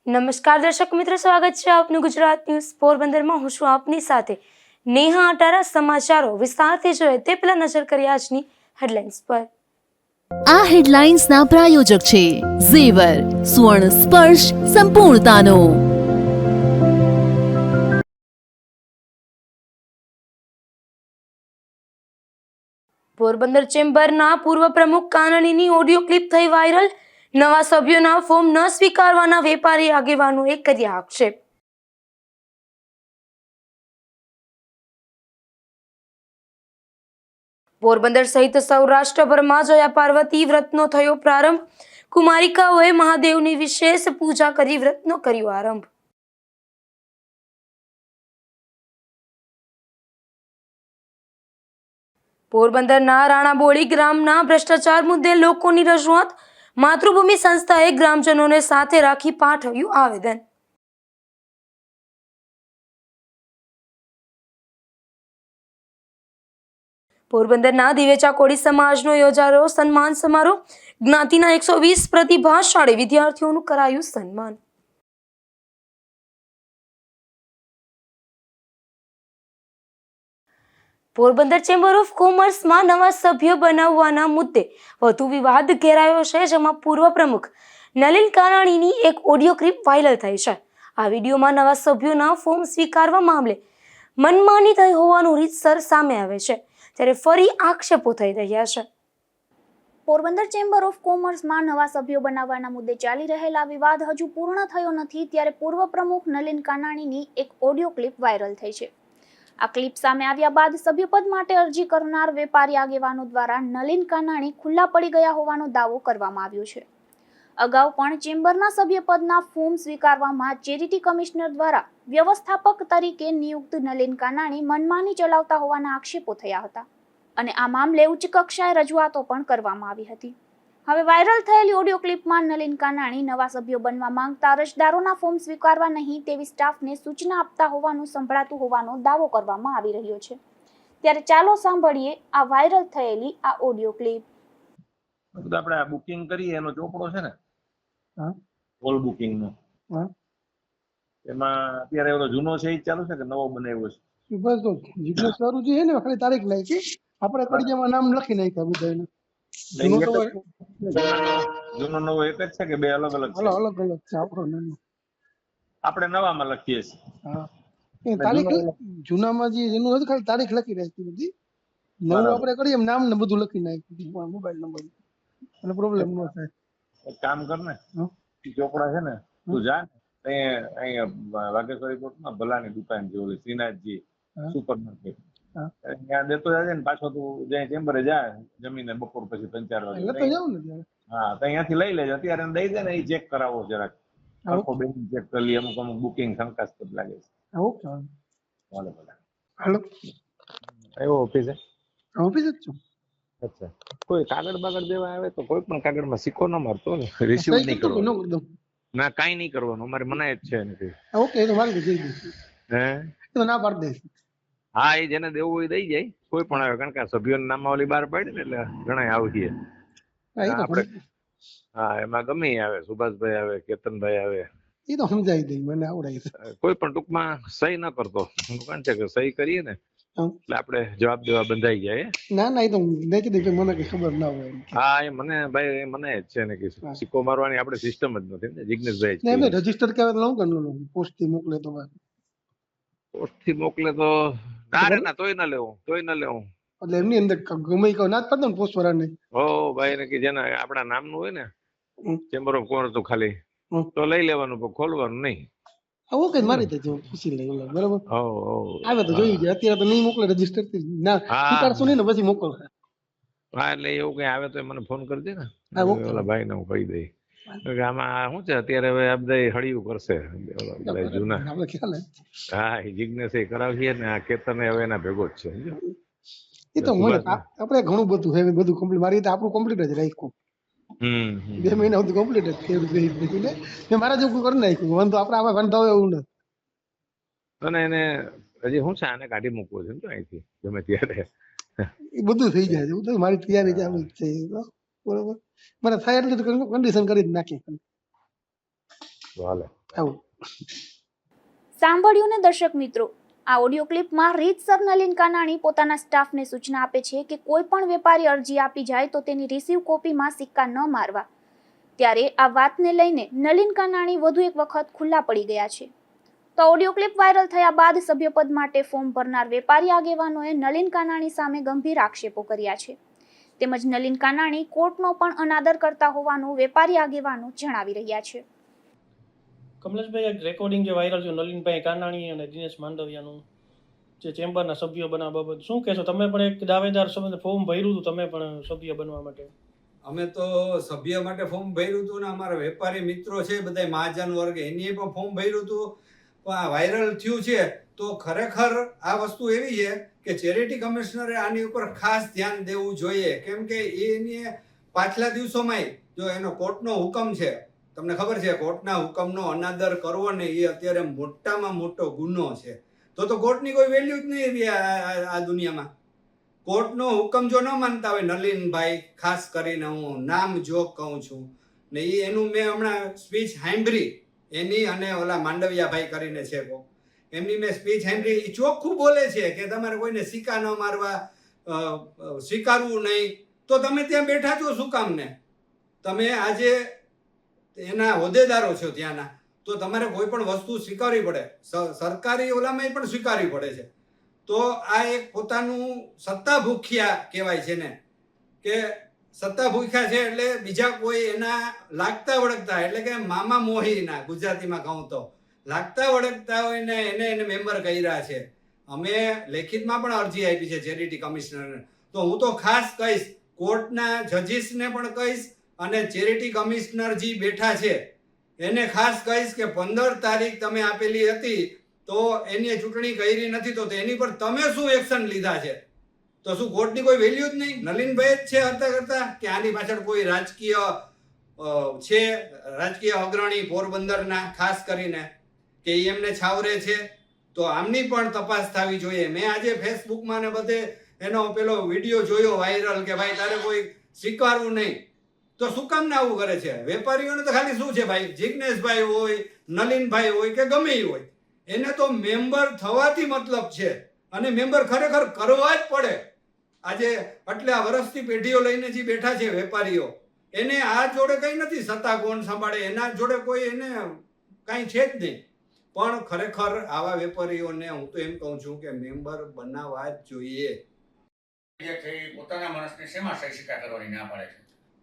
નમસ્કાર દર્શક મિત્રો, સ્વાગત છે આપનું ગુજરાત ન્યૂઝ પોરબંદરમાં. હું છું આપની સાથે નેહા અટારા. સમાચારો વિસ્તારથી જોઈએ તે પહેલા નજર કરીએ આજની હેડલાઇન્સ પર. આ હેડલાઇન્સના પ્રાયોજક છે ઝેવર, સુવર્ણ સ્પર્શ સંપૂર્ણતાનો. પોરબંદર ચેમ્બરના પૂર્વ પ્રમુખ કાનાણીની ઓડિયો ક્લિપ થઈ વાયરલ. નવા સભ્યોના ફોર્મ ન સ્વીકારવાના વેપારી આગેવાનોએ કર્યા આક્ષેપ. પોરબંદર સહિત સૌરાષ્ટ્રભરમાં જયા પાર્વતી વ્રતનો થયો પ્રારંભ. કુમારિકાઓએ મહાદેવની વિશેષ પૂજા કરી વ્રતનો કર્યો આરંભ. પોરબંદરના રાણાબોળી ગ્રામના ભ્રષ્ટાચાર મુદ્દે લોકોની રજૂઆત. માતૃભૂમિ સંસ્થાએ ગ્રામજનોને સાથે રાખી પાઠવ્યું આવેદન. પોરબંદરના દિવેચા કોળી સમાજનો યોજાયો સન્માન સમારોહ. જ્ઞાતિના 120 પ્રતિભાશાળી વિદ્યાર્થીઓનું કરાયું સન્માન. પોરબંદર ચેમ્બર ઓફ કોમર્સમાં નવા સભ્ય બનાવવાના મુદ્દે વધુ વિવાદ ઘેરાયો છે, જેમાં પૂર્વ પ્રમુખ નલિન કાનાણીની એક ઓડિયો ક્લિપ વાયરલ થઈ છે. આ વિડીયોમાં નવા સભ્યોના ફોર્મ સ્વીકારવા મામલે મનમાની થઈ હોવાનું રીતસર સામે આવે છે, ત્યારે ફરી આક્ષેપો થઈ રહ્યા છે. પોરબંદર ચેમ્બર ઓફ કોમર્સમાં નવા સભ્યો બનાવવાના મુદ્દે ચાલી રહેલા વિવાદ હજુ પૂર્ણ થયો નથી, ત્યારે પૂર્વ પ્રમુખ નલિન કાનાણીની એક ઓડિયો ક્લિપ વાયરલ થઈ છે. આ ક્લિપ સામે આવ્યા બાદ સભ્યપદ માટે અરજી કરનાર વેપારી આગેવાનો દ્વારા નલિન કાનાણી ખુલ્લા પડી ગયા હોવાનો દાવો કરવામાં આવ્યો છે. અગાઉ પણ ચેમ્બરના સભ્યપદના ફોર્મ સ્વીકારવામાં ચેરિટી કમિશનર દ્વારા વ્યવસ્થાપક તરીકે નિયુક્ત નલિન કાનાણી મનમાની ચલાવતા હોવાના આક્ષેપો થયા હતા અને આ મામલે ઉચ્ચ કક્ષાએ રજૂઆતો પણ કરવામાં આવી હતી. હવે વાયરલ થયેલી ઓડિયો ક્લિપમાં નલિન કાનાણી નવા સભ્યો બનવા માંગતા અરજદારોના ફોર્મ સ્વીકારવા નહીં તેવી સ્ટાફને સૂચના આપતા હોવાનું સંભળાતું હોવાનો દાવો કરવામાં આવી રહ્યો છે. ત્યારે ચાલો સાંભળીએ આ વાયરલ થયેલી આ ઓડિયો ક્લિપ. આપણે બુકિંગ કરીએ એનો ચોપડો છે ને, હોલ બુકિંગ નો, એમાં અત્યારે એનો જૂનો છે એ ચાલુ છે કે નવો બનાવ્યો છે? બસ તો જીગ્નેશ સારું જે છે ને ખાલી તારીખ નાખી આપણે કડિયામાં નામ લખી નાખ્યા બધાને. જૂનો નવો એક જ છે કે બે અલગ અલગ છે? અલગ અલગ છે. આપણે નવામાં લખીએ છીએ. હા, એ તારીખ જૂનામાં જે એનું હતું ખાલી તારીખ લખી રાખી બધી. નવું આપણે કરીએ એમ નામ ને બધું લખી નાખ્યું, મોબાઈલ નંબર, એટલે પ્રોબ્લેમ ન થાય. એક કામ કર ને, ચોપડા છે ને તું જા ને અહીંયા વાઘેશ્વરી કોર્ટમાં ભલાની દુકાન છે ઓલી શ્રીનાથજી સુપર માર્કેટ, ત્યાં દેતો જાય ને પાછો તું જ્યાં ચેમ્બરે જાય જમીને બપોર પછી 3-4 વાગે. હા, તો અહીંયાથી લઈ લેજો. અત્યારે દઈ દે ને, એ ચેક કરાવો જરાક. આખો બેંક ચેક કરી લઈએ, અમુક બુકિંગ શંકાસ્પદ લાગે છે. ઓકે, ભલે ભલે. હેલો, આવ્યો ઓફિસે? ઓફિસ જ છું. અચ્છા, કોઈ કાગળ બાગળ દેવા આવે તો કોઈ પણ કાગળમાં સિક્કો ન મારતો ને, રિસીવ નહીં કરવાનો. ના, કાઈ નહીં કરવાનું, અમારે મનાય જ છે નથી. ઓકે, તો મારી દે. હે, તો ના પાડ દે. હા, એ જેને દેવું હોય દઈ જાય, કોઈ પણ આવે, કારણ કે સભ્યોના નામાવલી બહાર પાડી ને એટલે ઘણા આવશે. આપણે હા, એમાં ગમે આવે, સુભાષભાઈ આવે, કેતનભાઈ આવે, એ તો સમજાવી દઈ, મને આવડે. કોઈ પણ ટૂંકમાં સહી ન કરતો, કારણ છે કે સહી કરીએ ને એટલે આપણે જવાબ દેવા બંધાઈ જાય. ના ના, એ તો દેખી દે, મને કઈ ખબર ના હોય. હા, એ મને ભાઈ મને જ છે ને કે સિક્કો મારવાની આપણે સિસ્ટમ જ નથી ને. જિગ્નેશભાઈ ને રજીસ્ટર કરાવે લઉં કે પોસ્ટ થી મોકલે તો પોસ્ટ થી મોકલે તો ના તોય ન લેવું એટલે એમની અંદર ગમે કહો ના જ પડતો ને પોસ્ટ વાળાને. હો ભાઈ ને કે જેના આપણા નામનું હોય ને ચેમ્બર ઓફ કોમર્સ તો ખાલી તો લઈ લેવાનું, પણ ખોલવાનું નહીં. આવું કઈ મારી દેજો, પૂછી લઈ બરાબર. આવે તો જોઈ જાય, અત્યારે તો નહીં મોકલે રજીસ્ટર થી. ના સ્વીકારશું નહીં ને પછી મોકલશે. હા, એટલે એવું કઈ આવે તો મને ફોન કરી દે ને, ઓલા ભાઈ ને હું કહી દઈ. આમાં શું છે અત્યારે હવે આ બધા હળિયું કરશે જૂના. હા, એ જિજ્ઞેસ કરાવીએ ને, આ કેતન હવે એના ભેગો જ છે. એ તો મને આપણે ઘણું બધું છે, બધું કમ્પ્લીટ મારી રીતે આપણું કમ્પ્લીટ જ રાખ્યું. 2 મહિના સુધી કમ્પ્લીટ જ થયું. મેં મારા જેવું કરી નાખ્યું. વાંધો આપણે આમાં વાંધો એવું નથી. અને એને હજી શું છે, આને કાઢી મૂકવો છે ને અહીંથી ગમે ત્યારે. એ બધું થઈ જાય છે, મારી તૈયારી ચાલુ જ છે. બરોબર, મને થાય એટલે કન્ડિશન કરી જ નાખી. આવું. સાંભળ્યું ને દર્શક મિત્રો, આ ઓડિયો ક્લિપમાં રીતસર નલિન કાનાણી પોતાના સ્ટાફને સૂચના આપે છે કે કોઈ પણ વેપારી અરજી આપી જાય તો તેની રિસીવ કોપીમાં સિક્કા ન મારવા. ત્યારે આ વાતને લઈને નલિન કાનાણી વધુ એક વખત ખુલ્લા પડી ગયા છે. તો ઓડિયો ક્લિપ વાયરલ થયા બાદ સભ્યપદ માટે ફોર્મ ભરનાર વેપારી આગેવાનોએ નલિન કાનાણી સામે ગંભીર આક્ષેપો કર્યા છે. તેમજ નલિન કાનાણી કોર્ટનો પણ અનાદર કરતા હોવાનું વેપારી આગેવાનો જણાવી રહ્યા છે. કમલેશભાઈ, એક રેકોર્ડિંગ જે વાયરલ છે નલિનભાઈ કાનાણી અને દિનેશ માંડવિયાનું, જે ચેમ્બરના સભ્યો બનાવવા બાબત શું કહેશો? તમે પણ એક દાવેદાર છો, ફોર્મ ભર્યું હતું તમે પણ સભ્ય બનવા માટે? અમે તો સભ્ય માટે ફોર્મ ભર્યું હતું ને અમારા વેપારી મિત્રો છે બધા મહાજન વર્ગ એની પણ ફોર્મ ભર્યું હતું. પણ આ વાયરલ થયું છે તો ખરેખર આ વસ્તુ એવી છે કે ચેરિટી કમિશનરે આની ઉપર ખાસ ધ્યાન દેવું જોઈએ, કેમ કે એની પાછલા દિવસોમાં જો એનો કોર્ટનો હુકમ છે, તમને ખબર છે કોર્ટના હુકમનો અનાદર કરવો ને એ અત્યારે મોટામાં મોટો ગુનો છે. તો કોર્ટની કોઈ વેલ્યુ જ નહીં રહી આ દુનિયામાં. કોર્ટનો હુકમ જો ન માનતા હોય નલિનભાઈ, ખાસ કરીને હું નામ જો કહું છું ને એ એનું મેં હમણાં સ્પીચ સાંભળી એની, અને ઓલા માંડવિયાભાઈ કરીને છે એમની મેં સ્પીચ સાંભળી. એ ચોખ્ખું બોલે છે કે તમારે કોઈને સિક્કા ન મારવા, સ્વીકારવું નહીં. તો તમે ત્યાં બેઠા છો શું કામ ને? તમે આજે એના હોદ્દેદારો છો ત્યાંના, તો તમારે કોઈ પણ વસ્તુ સ્વીકારવી પડે, સરકારી ઓલામાં પણ સ્વીકારવી પડે છે. તો આ એક પોતાનું સત્તા ભૂખ્યા કહેવાય છે ને, કે સત્તા ભૂખ્યા છે એટલે બીજા કોઈ એના લાગતા વળગતા, એટલે કે મામા મોહીના ગુજરાતીમાં કહું તો લાગતા વળગતા હોય ને એને મેમ્બર કર્યા છે. અમે લેખિતમાં પણ અરજી આપી છે ચેરિટી કમિશનરને. તો હું તો ખાસ કહીશ, કોર્ટના જજીસને પણ કહીશ અને ચેરિટી કમિશનર જે બેઠા છે એને ખાસ કહીશ કે 15 તારીખ તમે આપેલી હતી તો એની ચૂંટણી કરી નથી, તો એની પર તમે શું એક્શન લીધા છે? તો શું કોર્ટની કોઈ વેલ્યુ જ નહીં? નલિનભાઈ જ છે હરતા કરતા કે આની પાછળ કોઈ રાજકીય છે, રાજકીય અગ્રણી પોરબંદરના ખાસ કરીને કે એમને છાવરે છે? તો આમની પણ તપાસ થવી જોઈએ. મેં આજે ફેસબુકમાં ને બધે એનો પેલો વિડીયો જોયો વાયરલ કે ભાઈ તારે કોઈ સ્વીકારવું નહીં. તો શું કામ ને આવું કરે છે? વેપારીઓને તો ખાલી શું છે ભાઈ, જિજ્ઞેશભાઈ હોય, નલિનભાઈ હોય કે ગમે હોય, એને તો મેમ્બર થવાથી મતલબ છે અને મેમ્બર ખરેખર કરવા જ પડે. આજે આટલા વર્ષથી પેઢીઓ લઈને જે બેઠા છે વેપારીઓ, એને આ જોડે કઈ નથી, સત્તા કોણ સંભાળે એના જોડે કોઈ એને કઈ છે જ નહીં. પણ ખરેખર આવા વેપારીઓને હું તો એમ કહું છું કે મેમ્બર બનાવવા જ જોઈએ. પોતાના માણસને શેમાં સહી સિક્કા કરવાની ના પાડે છે?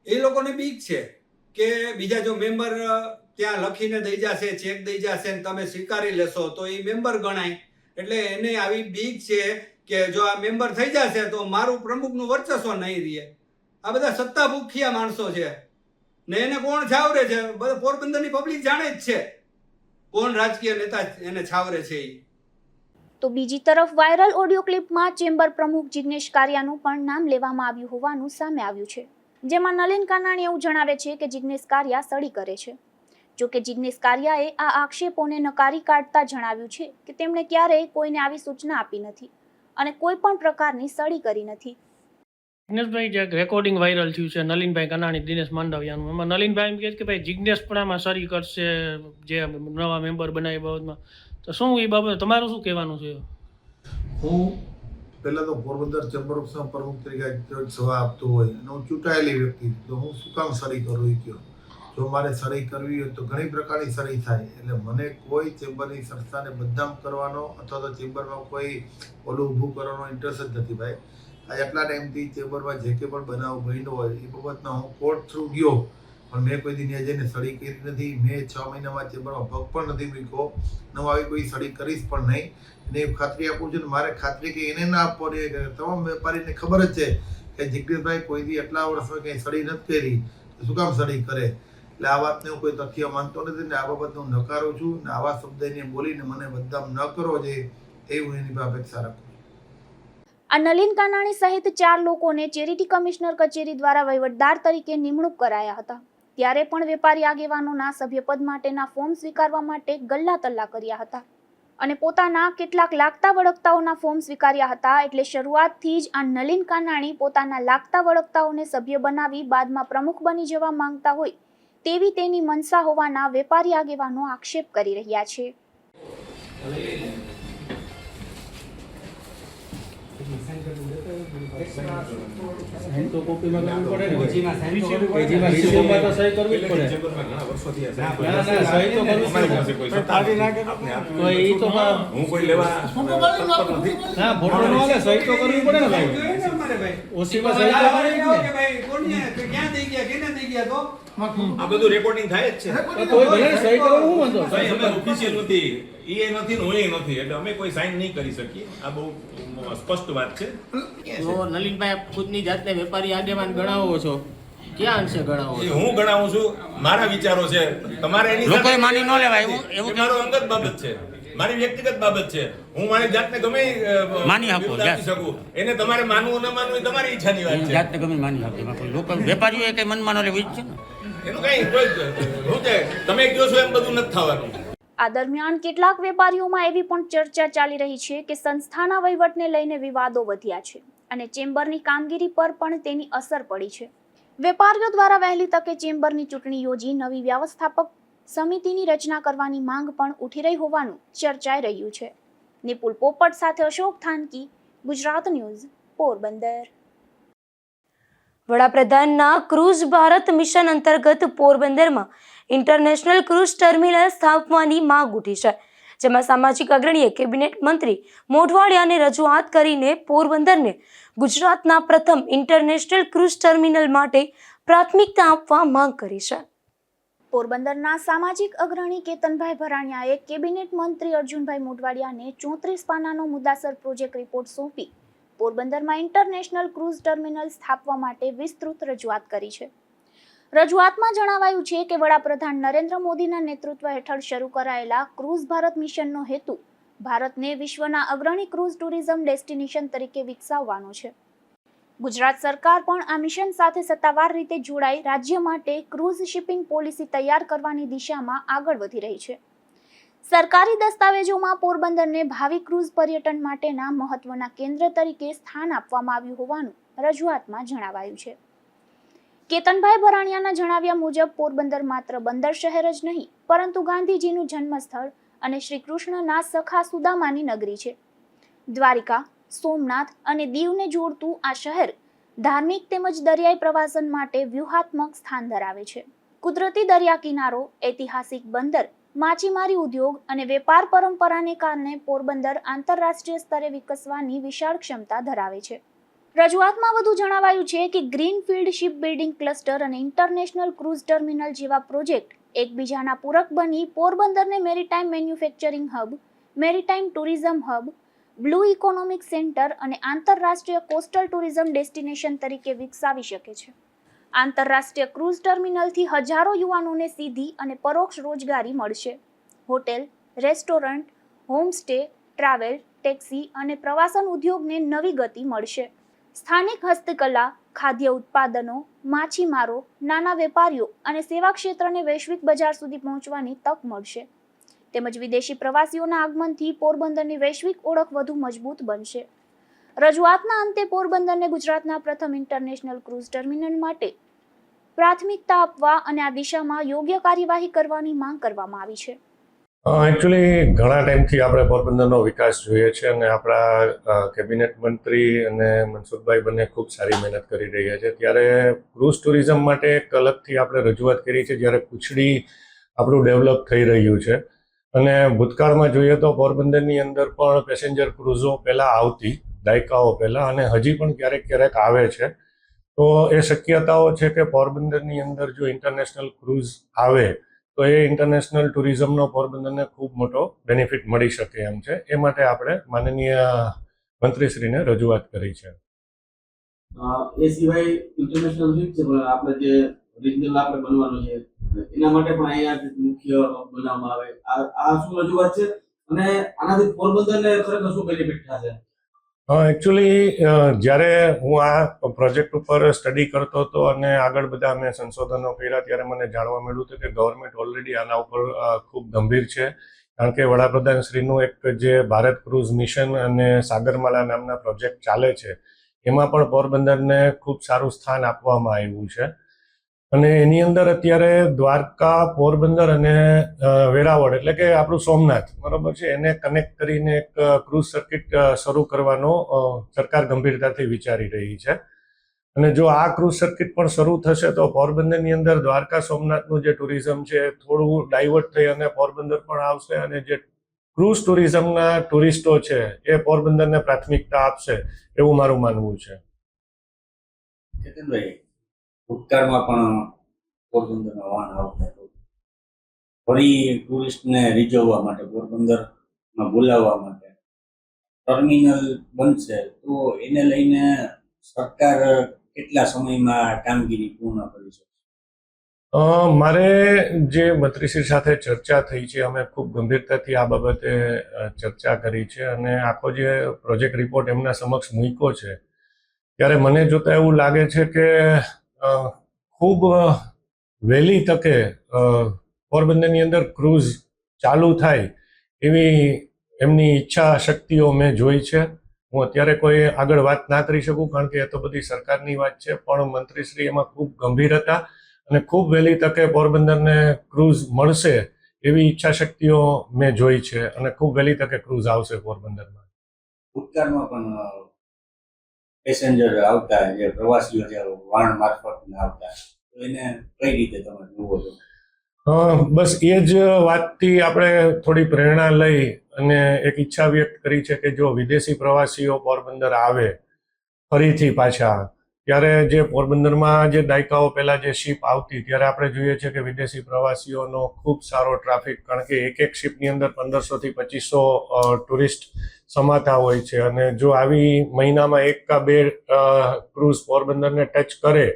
એ લોકોને બીક છે કે બીજા જો મેમ્બર ત્યાં લખીને દઈ જશે, ચેક દઈ જશે ને તમે સ્વીકારી લેશો તો એ મેમ્બર ગણાય. એટલે એને આવી બીક છે કે જો આ મેમ્બર થઈ જશે તો મારું પ્રમુખનું વર્ચસ્વ નહીં રહે. આ બધા સત્તા ભૂખ્યા માણસો છે ને એને કોણ છાવરે છે? બધા પોરબંદરની પબ્લિક જાણે જ છે કોણ રાજકીય નેતા એને છાવરે છે. તો બીજી તરફ વાયરલ ઓડિયો ક્લિપમાં ચેમ્બર પ્રમુખ જિગ્નેશ કારિયાનું પણ નામ લેવામાં આવ્યું હોવાનું સામે આવ્યું છે, જેમાં નલિન કાનાણી એવું જણાવે છે કે જિગ્નેશ કારિયા સળી કરે છે. જોકે જિગ્નેશ કારિયાએ આ આક્ષેપોને નકારી કાઢતા જણાવ્યું છે કે તેમણે ક્યારેય કોઈને આવી સૂચના આપી નથી અને કોઈ પણ પ્રકારની સળી કરી નથી. દિનેશભાઈ, જે રેકોર્ડિંગ વાયરલ થયું છે નલિનભાઈ કાનાણી દિનેશ માંડવિયાનું, એમાં નલિનભાઈ એમ કહે છે કે ભાઈ જિગ્નેશ પણ આમાં સળી કરશે જે નવા મેમ્બર બનાવી બાબતમાં. તો શું એ બાબત તમારું શું કહેવાનું છે? હું પહેલાં તો પોરબંદર ચેમ્બર ઓફ કોમર્સના પ્રમુખ તરીકે સેવા આપતો હોય અને હું ચૂંટાયેલી વ્યક્તિ, તો હું શું કામ સળી કરું એ કહો? જો મારે સળી કરવી હોય તો ઘણી પ્રકારની સળી થાય. એટલે મને કોઈ ચેમ્બરની સંસ્થાને બદનામ કરવાનો અથવા તો ચેમ્બરમાં કોઈ ઓલું ઊભું કરવાનો ઇન્ટરેસ્ટ જ નથી ભાઈ. આ એટલા ટાઈમથી ચેમ્બરમાં જે કંઈ પણ બનાવ બન્યો હોય એ બાબતના હું કોર્ટ થ્રુ ગયો, પણ મેં કોઈ દી ત્યાં જઈને સળી કરી નથી. મેં 6 મહિનામાં ચેમ્બરમાં પગ પણ નથી મૂક્યો. હું આવી કોઈ સળી કરીશ પણ નહીં. એને ખાતરી આપું છું ને મારે ખાતરી કે એને ના આપવાની. તમામ વેપારીને ખબર જ છે કે જિગ્નેશભાઈ કોઈ દી એટલા વર્ષમાં કંઈ સળી નથી કરી, શું કામ સળી કરે? એટલે આ વાતને હું કોઈ તથ્ય માનતો નથી ને આ બાબતને હું નકારું છું ને આવા શબ્દને બોલીને મને બદનામ ન કરવો જોઈએ એ હું એની અપેક્ષા રાખું છું. આ નલિન કાનાણી સહિત 4 લોકોને ચેરિટી કમિશનર કચેરી દ્વારા વહીવટદાર તરીકે નિમણૂક કરાયા હતા. ત્યારે પણ વેપારી આગેવાનોના સભ્યપદ માટેના ફોર્મ સ્વીકારવા માટે ગલ્લા તલ્લા કર્યા હતા અને પોતાના કેટલાક લાગતા વળગતાઓના ફોર્મ સ્વીકાર્યા હતા. એટલે શરૂઆતથી જ આ નલિન કાનાણી પોતાના લાગતા વળગતાઓને સભ્ય બનાવી બાદમાં પ્રમુખ બની જવા માંગતા હોય તેવી તેની મનસા હોવાના વેપારી આગેવાનો આક્ષેપ કરી રહ્યા છે. આ બધું રેકોર્ડિંગ થાય જ છે. અમે ઓફિશિયલ નથી, એ નથી ને હું નથી, એટલે અમે કોઈ સાઇન નહીં કરી શકીએ. આ બહુ સ્પષ્ટ વાત છે. તો નલિનભાઈ ખુદની જાતને વેપારી આગેવાન ગણાવો છો, ક્યાં અંશે ગણાવો છો? હું ગણાવું છું, મારા વિચારો છે, તમારે એની લોકોએ માની ન લેવાય એવું મારો અંગત બાબત છે, મારી વ્યક્તિગત બાબત છે. હું મારી જાતને ગમે માની આપો શકું, એને તમારે માનવું ન માનવું એ તમારી ઈચ્છાની વાત છે. જાતને ગમે માની આપો. લોકો વેપારીઓ કઈ મનમાં ન લેવું છે ને, એનું કઈ શું છે, તમે કહો છો એમ બધું નથી થવાનું. આ દરમિયાન કેટલાક વેપારીઓમાં એવી પણ ચર્ચા ચાલી રહી છે કે સંસ્થાના વહીવટને લઈને વિવાદો વધ્યા છે અને ચેમ્બરની કામગીરી પર પણ તેની અસર પડી છે. વેપારીઓ દ્વારા વહેલી તકે ચેમ્બરની ચૂંટણી યોજી નવી વ્યવસ્થાપક સમિતિની રચના કરવાની માંગ પણ ઉઠી રહી હોવાનું ચર્ચાઈ રહ્યું છે. નિપુલ પોપટ સાથે અશોક થાનકી, ગુજરાત ન્યૂઝ, પોરબંદર. વડાપ્રધાનના ક્રૂઝ ભારત મિશન અંતર્ગત પોરબંદરમાં ઇન્ટરનેશનલ ક્રૂઝ ટર્મિનલ સ્થાપવાની માંગ ઉઠી છે, જેમાં સામાજિક અગ્રણીએ કેબિનેટ મંત્રી મોઢવાડિયાને રજૂઆત કરીને પોરબંદરને ગુજરાતના પ્રથમ ઇન્ટરનેશનલ ક્રૂઝ ટર્મિનલ માટે પ્રાથમિકતા આપવા માંગ કરી છે. પોરબંદરના સામાજિક અગ્રણી કેતનભાઈ ભરાણિયાએ કેબિનેટ મંત્રી અર્જુનભાઈ મોઢવાડિયાને 34 પાનાનો મુદ્દાસર પ્રોજેક્ટ રિપોર્ટ સોંપી પોરબંદરમાં ઇન્ટરનેશનલ ક્રૂઝ ટર્મિનલ સ્થાપવા માટે વિસ્તૃત રજૂઆત કરી છે. રજૂઆતમાં જણાવાયું છે કે વડાપ્રધાન નરેન્દ્ર મોદીના નેતૃત્વ હેઠળ શરૂ કરાયેલા ક્રૂઝ ભારત મિશનનો હેતુ ભારતને વિશ્વના અગ્રણી ક્રૂઝ ટુરિઝમ ડેસ્ટિનેશન તરીકે વિકસાવવાનો છે. ગુજરાત સરકાર પણ આ મિશન સાથે સત્તાવાર રીતે જોડાઈ રાજ્ય માટે ક્રૂઝ શિપિંગ પોલિસી તૈયાર કરવાની દિશામાં આગળ વધી રહી છે. સરકારી દસ્તાવેજોમાં પોરબંદરને ભાવિ ક્રૂઝ પર્યટન માટેના મહત્વના કેન્દ્ર તરીકે સ્થાન આપવામાં આવ્યું હોવાનું રજૂઆતમાં જણાવાયું છે. કેતનભાઈ ભરાણિયાના જણાવ્યા મુજબ પોરબંદર માત્ર બંદર શહેર જ નહીં પરંતુ ગાંધીજીનું જન્મસ્થળ અને શ્રી કૃષ્ણના સખા સુદામાની નગરી છે. દ્વારિકા, સોમનાથ અને દીવને જોડતું આ શહેર ધાર્મિક તેમજ દરિયાઈ પ્રવાસન માટે વ્યૂહાત્મક સ્થાન ધરાવે છે. કુદરતી દરિયા કિનારો, ઐતિહાસિક બંદર, માછીમારી ઉદ્યોગ અને વેપાર પરંપરાને કારણે પોરબંદર આંતરરાષ્ટ્રીય સ્તરે વિકસવાની વિશાળ ક્ષમતા ધરાવે છે. રજૂઆતમાં વધુ જણાવાયું છે કે ગ્રીનફિલ્ડ શિપ બિલ્ડિંગ ક્લસ્ટર અને ઇન્ટરનેશનલ ક્રૂઝ ટર્મિનલ જેવા પ્રોજેક્ટ એકબીજાના પૂરક બની પોરબંદરને maritime manufacturing hub, maritime tourism hub, blue economic centre અને આંતરરાષ્ટ્રીય કોસ્ટલ ટુરિઝમ ડેસ્ટિનેશન તરીકે વિકસાવી શકે છે. આંતરરાષ્ટ્રીય ક્રૂઝ ટર્મિનલથી હજારો યુવાનોને સીધી અને પરોક્ષ રોજગારી મળશે. Hotel, restaurant, homestay, travel, taxi અને પ્રવાસન ઉદ્યોગને નવી ગતિ મળશે. સ્થાનિક હસ્તકલા, ખાદ્ય ઉત્પાદનો, માછીમારો, નાના વેપારીઓ અને સેવા ક્ષેત્રને વૈશ્વિક બજાર સુધી પહોંચવાની તક મળશે. તેમજ વિદેશી પ્રવાસીઓના આગમનથી પોરબંદરની વૈશ્વિક ઓળખ વધુ મજબૂત બનશે. રજૂઆતના અંતે પોરબંદરને ગુજરાતના પ્રથમ ઇન્ટરનેશનલ ક્રૂઝ ટર્મિનલ માટે પ્રાથમિકતા આપવા અને આ દિશામાં યોગ્ય કાર્યવાહી કરવાની માંગ કરવામાં આવી છે. એકચ્યુઅલી ઘણા ટાઈમથી આપણે પોરબંદરનો વિકાસ જોઈએ છે અને આપણા કેબિનેટ મંત્રી અને મનસુખભાઈ બંને ખૂબ સારી મહેનત કરી રહ્યા છે. ત્યારે ક્રૂઝ ટુરિઝમ માટે એક અલગથી આપણે રજૂઆત કરી છે જ્યારે કુચડી આપણું ડેવલપ થઈ રહ્યું છે. અને ભૂતકાળમાં જોઈએ તો પોરબંદરની અંદર પણ પેસેન્જર ક્રૂઝો પહેલાં આવતી દાયકાઓ પહેલાં અને હજી પણ ક્યારેક ક્યારેક આવે છે. તો એ શક્યતાઓ છે કે પોરબંદરની અંદર જો ઇન્ટરનેશનલ ક્રૂઝ આવે તો એ ઇન્ટરનેશનલ ટુરિઝમનો પોરબંદરને ખૂબ મોટો બેનિફિટ મળી શકે એમ છે. એ માટે આપણે માનનીય મંત્રીશ્રીને રજૂઆત કરી છે. એ સિવાય ઇન્ટરનેશનલ ઠીક છે પણ આપણે જે રિજનલ આપણે બનવાનું છે એના માટે પણ અહીંયા મુખ્ય બનાવવામાં આવે. આ શું રજૂઆત છે અને આનાથી પોરબંદરને ખરેખર શું બેનિફિટ થશે? એકચ્યુઅલી જ્યારે હું આ પ્રોજેક્ટ ઉપર સ્ટડી કરતો હતો અને આગળ બધા મેં સંશોધનો કર્યા ત્યારે મને જાણવા મળ્યું હતું કે ગવર્મેન્ટ ઓલરેડી આના ઉપર ખૂબ ગંભીર છે. કારણ કે વડાપ્રધાન શ્રીનું એક જે ભારત ક્રૂઝ મિશન અને સાગરમાલા નામના પ્રોજેક્ટ ચાલે છે એમાં પણ પોરબંદરને ખૂબ સારું સ્થાન આપવામાં આવ્યું છે. અને એની અંદર અત્યારે દ્વારકા, પોરબંદર અને વેરાવળ એટલે કે આપણું સોમનાથ બરોબર છે, એને કનેક્ટ કરીને એક ક્રૂઝ સર્કિટ શરૂ કરવાનો સરકાર ગંભીરતાથી વિચારી રહી છે. અને જો આ ક્રૂઝ સર્કિટ પણ શરૂ થશે તો પોરબંદરની અંદર દ્વારકા, સોમનાથનું જે ટુરિઝમ છે થોડું ડાયવર્ટ થઈ અને પોરબંદર પણ આવશે, અને જે ક્રૂઝ ટુરિઝમના ટુરિસ્ટો છે એ પોરબંદરને પ્રાથમિકતા આપશે એવું મારું માનવું છે. ચેતનભાઈ, ભૂતકાળમાં પણ પોરબંદરમાં વાહન આવતા હતું. ફરી ટુરિસ્ટને રીઝવવા માટે, પોરબંદરમાં બોલાવવા માટે ટર્મિનલ બનશે તો એને લઈને સરકાર કેટલા સમયમાં કામગીરી પૂર્ણ કરી શકશે? મારે જે મંત્રીશ્રી સાથે ચર્ચા થઈ છે, અમે ખૂબ ગંભીરતાથી આ બાબતે ચર્ચા કરી છે, અને આખો જે પ્રોજેક્ટ રિપોર્ટ એમના સમક્ષ મૂક્યો છે ત્યારે મને જોતા એવું લાગે છે કે ખૂબ વહેલી તકે પોરબંદરની અંદર ક્રૂઝ ચાલુ થાય એવી એમની ઈચ્છા શક્તિઓ મેં જોઈ છે. હું અત્યારે કોઈ આગળ વાત ના કરી શકું કારણ કે એ તો બધી સરકારની વાત છે, પણ મંત્રીશ્રી એમાં ખૂબ ગંભીર હતા અને ખૂબ વહેલી તકે પોરબંદરને ક્રૂઝ મળશે એવી ઈચ્છા શક્તિઓ મેં જોઈ છે, અને ખૂબ વહેલી તકે ક્રૂઝ આવશે પોરબંદરમાં. ભૂતકાળમાં પણ પેસેન્જર આવતા, જે પ્રવાસીઓ જે વાહન મારફત આવતા, તો એને કઈ રીતે તમે જુઓ છો? બસ એ જ વાતથી આપણે થોડી પ્રેરણા લઈ અને એક ઈચ્છા વ્યક્ત કરી છે કે જો વિદેશી પ્રવાસીઓ પોરબંદર આવે ફરીથી પાછા, ત્યારે જે પોરબંદરમાં જે દાયકાઓ પહેલાં જે શિપ આવતી ત્યારે આપણે જોઈએ છીએ કે વિદેશી પ્રવાસીઓનો ખૂબ સારો ટ્રાફિક, કારણ કે એક શિપની અંદર 1500 થી 2500 ટુરિસ્ટ સમાતા હોય છે, અને જો આવી મહિનામાં 1 કે 2 ક્રૂઝ પોરબંદરને ટચ કરે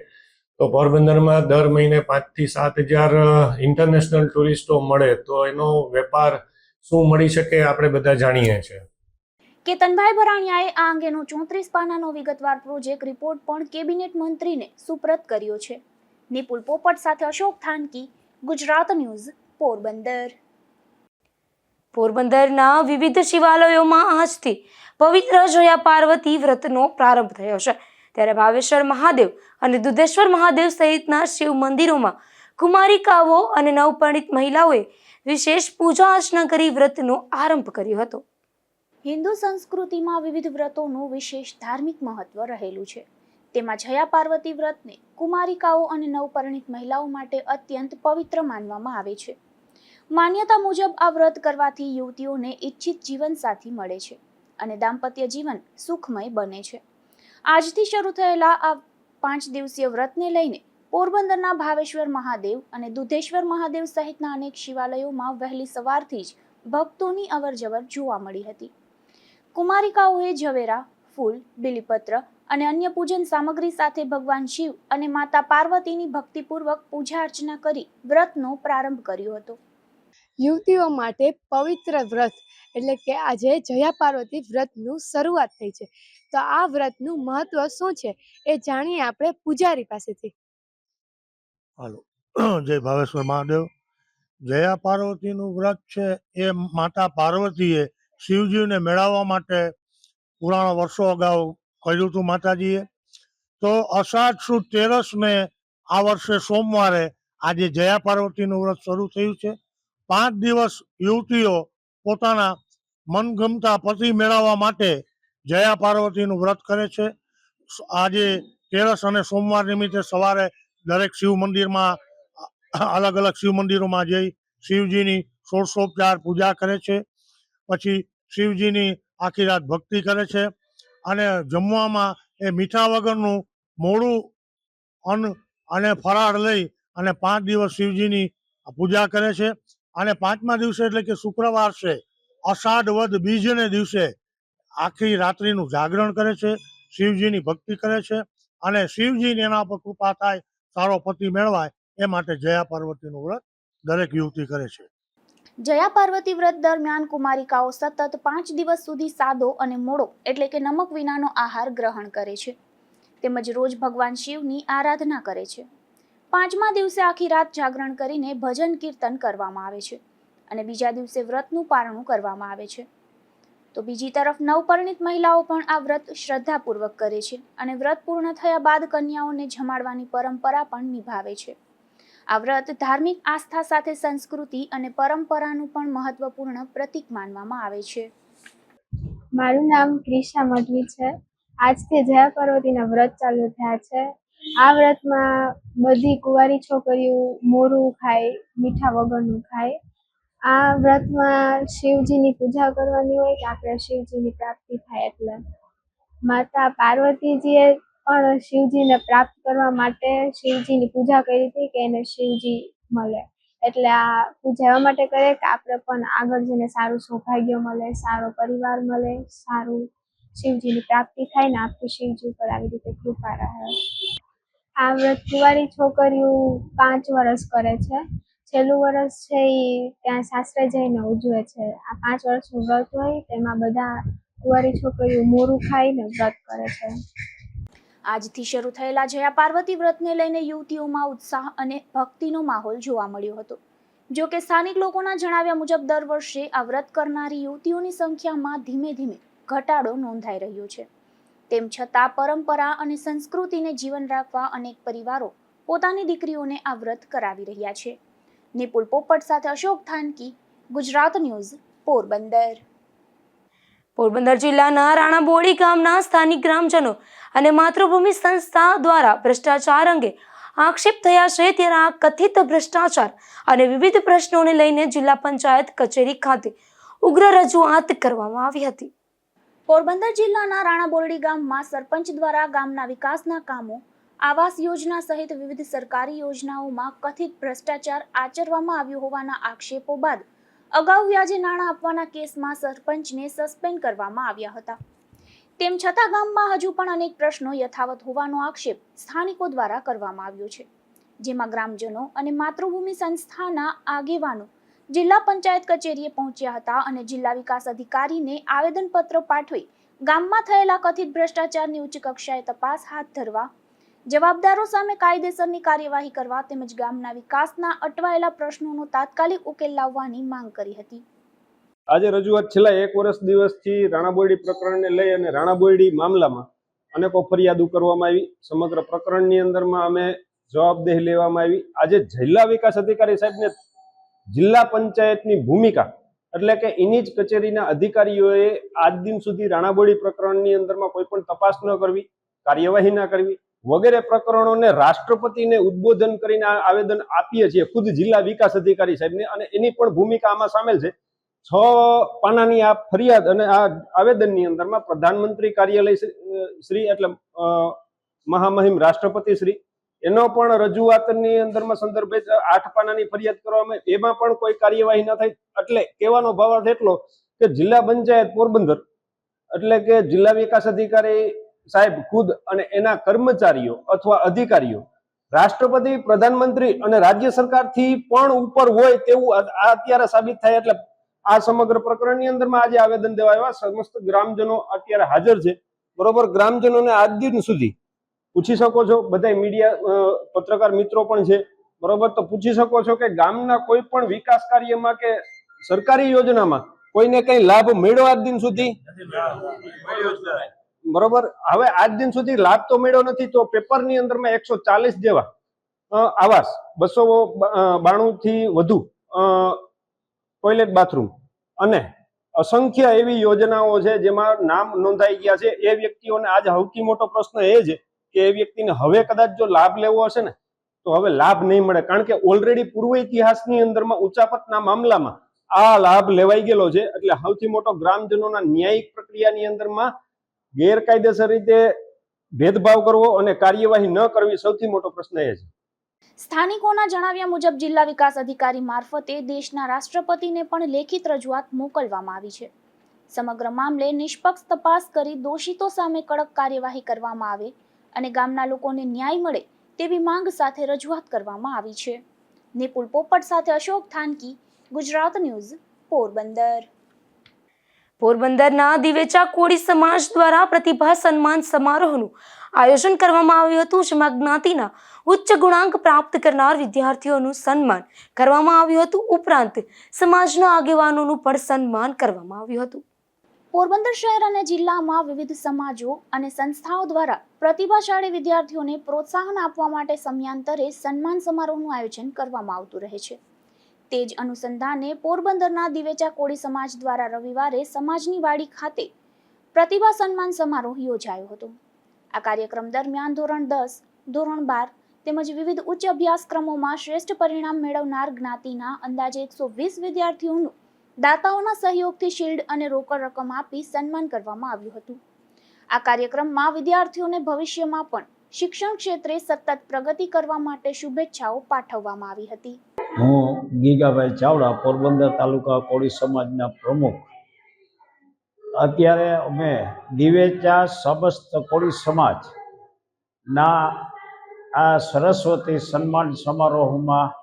તો પોરબંદરમાં દર મહિને 5 થી 7 હજાર ઇન્ટરનેશનલ ટુરિસ્ટો મળે તો એનો વેપાર શું મળી શકે આપણે બધા જાણીએ છીએ. કેતનભાઈ ભરાણીયાએ આ અંગેનો 34 પાનાનો વિગતવાર પ્રોજેક્ટ રિપોર્ટ પણ કેબિનેટ મંત્રીને સુપ્રત કર્યો છે. નિપુલ પોપટ સાથે અશોક થાનકી, ગુજરાત ન્યૂઝ, પોરબંદર. પોરબંદરના વિવિધ શિવાલયોમાં આજથી પવિત્ર જયા પાર્વતી વ્રતનો પ્રારંભ થયો છે. ત્યારે ભાવેશ્વર મહાદેવ અને દુધેશ્વર મહાદેવ સહિતના શિવ મંદિરોમાં કુમારિકાઓ અને નવપરિણીત મહિલાઓએ વિશેષ પૂજા અર્ચના કરી વ્રતનો આરંભ કર્યો હતો. હિન્દુ સંસ્કૃતિમાં વિવિધ વ્રતોનું વિશેષ ધાર્મિક મહત્વ રહેલું છે. તેમાં જયા પાર્વતી વ્રતને કુમારિકાઓ અને નવપરિણીત મહિલાઓ માટે અત્યંત પવિત્ર માનવામાં આવે છે. માન્યતા મુજબ આ વ્રત કરવાથી યુવતીઓને ઈચ્છિત જીવનસાથી મળે છે અને દાંપત્ય જીવન સુખમય બને છે. આજથી શરૂ થયેલા આ 5 દિવસીય વ્રતને લઈને પોરબંદરના ભાવેશ્વર મહાદેવ અને દુધેશ્વર મહાદેવ સહિતના અનેક શિવાલયોમાં વહેલી સવારથી જ ભક્તોની અવરજવર જોવા મળી હતી. કુમારિકાઓએ ઝવેરા, ફૂલ, બીલીપત્ર અને અન્ય પૂજન સામગ્રી સાથે ભગવાન શિવ અને માતા પાર્વતીની ભક્તિપૂર્વક પૂજા અર્ચના કરી વ્રતનો પ્રારંભ કર્યો હતો. યુવતીઓ માટે પવિત્ર વ્રત એટલે કે આજે જયા પાર્વતી વ્રતનું શરૂઆત થઈ છે. તો આ વ્રતનું મહત્વ શું છે એ જાણીએ આપણે પૂજારી પાસેથી. હાલો, જય ભાવેશ્વર મહાદેવ. જયા પાર્વતીનું વ્રત છે એ માતા પાર્વતીએ શિવજીને મેળવવા માટે પુરાણા વર્ષો અગાઉ કર્યું હતું માતાજીએ. તો અષાઢ સુદ 13ને આ વર્ષે સોમવારે આજે જયા પાર્વતીનું વ્રત શરૂ થયું છે. 5 દિવસ યુવતીઓ પોતાના મનગમતા પતિ મેળવવા માટે જયા પાર્વતીનું વ્રત કરે છે. આજે 13 અને સોમવાર નિમિત્તે સવારે દરેક શિવ મંદિરમાં અલગ અલગ શિવ મંદિરોમાં જઈ શિવજીની ષોડશોપચાર પૂજા કરે છે. પછી શિવજીની આખી રાત ભક્તિ કરે છે અને જમવામાં એ મીઠા વગરનું મોડું અન્ન અને ફરાળ લઈ અને 5 દિવસ શિવજીની પૂજા કરે છે. અને 5મા દિવસે એટલે કે શુક્રવાર છે, અષાઢ વદ બીજને દિવસે આખી રાત્રિનું જાગરણ કરે છે, શિવજીની ભક્તિ કરે છે અને શિવજીની એના પર કૃપા થાય, સારો પતિ મેળવાય એ માટે જયા પાર્વતીનું વ્રત દરેક યુવતી કરે છે. જયા પાર્વતી વ્રત દરમિયાન કુમારિકાઓ સતત 5 દિવસ સુધી સાદો અને મોળો એટલે કે નમક વિનાનો આહાર ગ્રહણ કરે છે. તેમજ રોજ ભગવાન શિવની આરાધના કરે છે. 5મા દિવસે આખી રાત જાગરણ કરીને ભજન કીર્તન કરવામાં આવે છે અને બીજા દિવસે વ્રતનું પારણું કરવામાં આવે છે. તો બીજી તરફ નવપરિણીત મહિલાઓ પણ આ વ્રત શ્રદ્ધાપૂર્વક કરે છે અને વ્રત પૂર્ણ થયા બાદ કન્યાઓને જમાડવાની પરંપરા પણ નિભાવે છે. આ વ્રત ધાર્મિક આસ્થા સાથે સંસ્કૃતિ અને પરંપરાનું પણ મહત્વપૂર્ણ પ્રતીક માનવામાં આવે છે. મારું નામ ક્રિશા મઢવી છે. આજથી જયા પાર્વતીના વ્રત ચાલુ થયા છે. આ વ્રતમાં બધી કુંવારી છોકરીઓ મોરું ખાય, મીઠા વગરનું ખાય. આ વ્રતમાં શિવજીની પૂજા કરવાની હોય કે આપણે શિવજીની પ્રાપ્તિ થાય એટલે માતા પાર્વતીજીએ પણ શિવજીને પ્રાપ્ત કરવા માટે શિવજીની પૂજા કરી હતી કે એને શિવજી મળે. એટલે આ પૂજા એવા માટે કરે કે આપણે પણ આગળ જઈને સારું સૌભાગ્ય મળે, સારો પરિવાર મળે, સારું શિવજીની પ્રાપ્તિ થાય ને આપણી શિવજી ઉપર આવી રીતે કૃપા રહે. આ વ્રત કુંવારી છોકરીઓ 5 વર્ષ કરે છે. છેલ્લું વર્ષ છે એ ત્યાં સાસરે જઈને ઉજવે છે. આ 5 વર્ષનું વ્રત હોય તેમાં બધા કુંવારી છોકરીઓ મોરું ખાઈને વ્રત કરે છે. આજથી શરૂ થયેલા જયા પાર્વતી વ્રતને લઈને યુવતીઓમાં ઉત્સાહ અને ભક્તિનો માહોલ જોવા મળ્યો હતો. જો કે સ્થાનિક લોકોના જણાવ્યા મુજબ દર વર્ષે આ વ્રત કરનારી યુવતીઓની સંખ્યામાં ધીમે ધીમે ઘટાડો નોંધાઈ રહ્યો છે. તેમ છતાં પરંપરા અને સંસ્કૃતિને જીવન રાખવા અનેક પરિવારો પોતાની દીકરીઓને આ વ્રત કરાવી રહ્યા છે. નિપુલ પોપટ સાથે અશોક થાનકી, ગુજરાત ન્યૂઝ, પોરબંદર. પોરબંદર જિલ્લાના રાણાબોડી ગામના સ્થાનિક ગ્રામજનો અને માતૃભૂમિ સંસ્થા દ્વારા ભ્રષ્ટાચાર અંગે આક્ષેપ થયા છે. ત્યારે આ કથિત ભ્રષ્ટાચાર અને વિવિધ પ્રશ્નોને લઈને જિલ્લા પંચાયત કચેરી ખાતે ઉગ્ર રજૂઆત કરવામાં આવી હતી. પોરબંદર જિલ્લાના રાણાબોરડી ગામમાં સરપંચ દ્વારા ગામના વિકાસના કામો, આવાસ યોજના સહિત વિવિધ સરકારી યોજનાઓમાં કથિત ભ્રષ્ટાચાર આચરવામાં આવ્યો હોવાના આક્ષેપો બાદ અગાઉ વ્યાજે નાણાં આપવાના કેસમાં સરપંચને સસ્પેન્ડ કરવામાં આવ્યા હતા. તેમ છતાં ગામમાં હજુ પણ અનેક પ્રશ્નો યથાવત હોવાનો આક્ષેપ સ્થાનિકો દ્વારા કરવામાં આવ્યો છે, જેમાં ગ્રામજનો અને માતૃભૂમિ સંસ્થાના આગેવાનો જિલ્લા પંચાયત કચેરીએ પહોંચ્યા હતા અને જિલ્લા વિકાસ અધિકારીને આવેદનપત્ર પાઠવી ગામમાં થયેલા કથિત ભ્રષ્ટાચારની ઉચ્ચ કક્ષાએ તપાસ હાથ ધરવા, જવાબદારો સામે કાયદેસરની કાર્યવાહી કરવા તેમજ ગામના વિકાસના અટવાયેલા પ્રશ્નોનો તાત્કાલિક ઉકેલ લાવવાની માંગ કરી હતી. આજે રજૂઆત છેલ્લા 1 વર્ષ દિવસથી રાણાબોરડી પ્રકરણને લઈ અને રાણાબોરડી મામલામાં અનેકો ફરિયાદો કરવામાં આવી. સમગ્ર પ્રકરણની અંદરમાં અમે જવાબદેહી લેવામાં આવી. આજે જિલ્લા વિકાસ અધિકારી સાહેબને જિલ્લા પંચાયતની ભૂમિકા એટલે કે એની જ કચેરીના અધિકારીઓએ આજ દિન સુધી રાણાબોરડી પ્રકરણની અંદરમાં કોઈ પણ તપાસ ન કરવી, કાર્યવાહી ન કરવી વગેરે પ્રકરણોને રાષ્ટ્રપતિને ઉદ્બોધન કરીને આવેદન આપીએ છીએ ખુદ જિલ્લા વિકાસ અધિકારી સાહેબને, અને એની પણ ભૂમિકા આમાં સામેલ છે. 6 પાનાની આ ફરિયાદ અને આ આવેદનની અંદરમાં પ્રધાનમંત્રી કાર્યાલય શ્રી એટલે મહામહિમ રાષ્ટ્રપતિ શ્રી એનો પણ રજૂઆતની અંદરમાં સંદર્ભે 8 પાનાની ફરિયાદ કરવામાં, એમાં પણ કોઈ કાર્યવાહી ન થઈ. એટલે કહેવાનો ભાવાર્થ એટલો કે જિલ્લા પંચાયત પોરબંદર એટલે કે જિલ્લા વિકાસ અધિકારી સાહેબ ખુદ અને એના કર્મચારીઓ અથવા અધિકારીઓ રાષ્ટ્રપતિ, પ્રધાનમંત્રી અને રાજ્ય સરકારથી પણ ઉપર હોય તેવું આ અત્યારે સાબિત થાય. એટલે આ સમગ્ર પ્રકરણની અંદરમાં આજે આવેદન દેવા આવ્યા. સમસ્ત ગ્રામજનો અત્યારે હાજર છે. બરોબર, ગ્રામજનોને આજ દિન સુધી પૂછી શકો છો, બધા મીડિયા પત્રકાર મિત્રો પણ છે, બરોબર, તો પૂછી શકો છો કે ગામના કોઈ પણ વિકાસ કાર્યમાં કે સરકારી યોજનામાં કોઈને કઈ લાભ મળ્યો આજ દિન સુધી? બરોબર, હવે આજ દિન સુધી લાભ તો મળ્યો નથી. તો પેપરની અંદરમાં 140 જેવા આવાસ, 292 થી વધુ ટોયલેટ બાથરૂમ અને અસંખ્ય એવી યોજનાઓ છે જેમાં નામ નોંધાઈ ગયા છે. એ વ્યક્તિઓને આજ સૌથી મોટો પ્રશ્ન એ છે કે એ વ્યક્તિને હવે કદાચ જો લાભ લેવો હશે ને તો હવે લાભ નહીં મળે, કારણ કે ઓલરેડી પૂર્વ ઇતિહાસની અંદરમાં ઉચાપતના મામલામાં આ લાભ લેવાઈ ગયેલો છે. એટલે સૌથી મોટો ગ્રામજનોના ન્યાયિક પ્રક્રિયાની અંદરમાં ગેરકાયદેસર રીતે ભેદભાવ કરવો અને કાર્યવાહી ન કરવી સૌથી મોટો પ્રશ્ન એ છે. સ્થાનિકોના જણાવ્યા મુજબ જિલ્લા વિકાસ અધિકારી મારફતે દેશના રાષ્ટ્રપતિને પણ લેખિત રજૂઆત મોકલવામાં આવી છે. સમગ્ર મામલે નિષ્પક્ષ તપાસ કરી દોષિતો સામે કડક કાર્યવાહી કરવામાં આવે અને ગામના લોકોને ન્યાય મળે તેવી માંગ સાથે રજૂઆત કરવામાં આવી છે. નિપુલ પોપટ સાથે અશોક થાનકી, ગુજરાત ન્યૂઝ, પોરબંદર. પોરબંદરના દિવેચા કોળી સમાજ દ્વારા પ્રતિભા સન્માન સમારોહનું આયોજન કરવામાં આવ્યું હતું, જેમાં જ્ઞાતિના ઉચ્ચ ગુણાંક પ્રાપ્ત કરનાર વિદ્યાર્થીઓનું સન્માન કરવામાં આવ્યું હતું. ઉપરાંત સમાજના આગેવાનોનું પણ સન્માન કરવામાં આવ્યું હતું. પોરબંદર શહેર અને જિલ્લામાં વિવિધ સમાજો અને સંસ્થાઓ દ્વારા પ્રતિભાશાળી વિદ્યાર્થીઓને પ્રોત્સાહન આપવા માટે સમયાંતરે સન્માન સમારોહનું આયોજન કરવામાં આવતું રહે છે. તે જ અનુસંધાને પોરબંદરના દિવેચા કોળી સમાજ દ્વારા રવિવારે સમાજની વાડી ખાતે પ્રતિભા સન્માન સમારોહ યોજાયો હતો. આ કાર્યક્રમ દરમિયાન ધોરણ 10, ધોરણ 12 તેમજ વિવિધ ઉચ્ચ અભ્યાસક્રમોમાં શ્રેષ્ઠ પરિણામ મેળવનાર જ્ઞાતિના અંદાજે 120 વિદ્યાર્થીઓનું દાતાઓના સહયોગથી શિલ્ડ અને રોકડ રકમ આપી સન્માન કરવામાં આવ્યું હતું. આ કાર્યક્રમમાં વિદ્યાર્થીઓને ભવિષ્યમાં પણ શિક્ષણ ક્ષેત્રે સતત પ્રગતિ કરવા માટે શુભેચ્છાઓ પાઠવવામાં આવી હતી. હું ગીગાભાઈ ચાવડા, પોરબંદર તાલુકા કોળી સમાજના પ્રમુખ. અત્યારે અમે દિવેચા સમસ્ત કોળી સમાજના આ સરસ્વતી સન્માન સમારોહમાં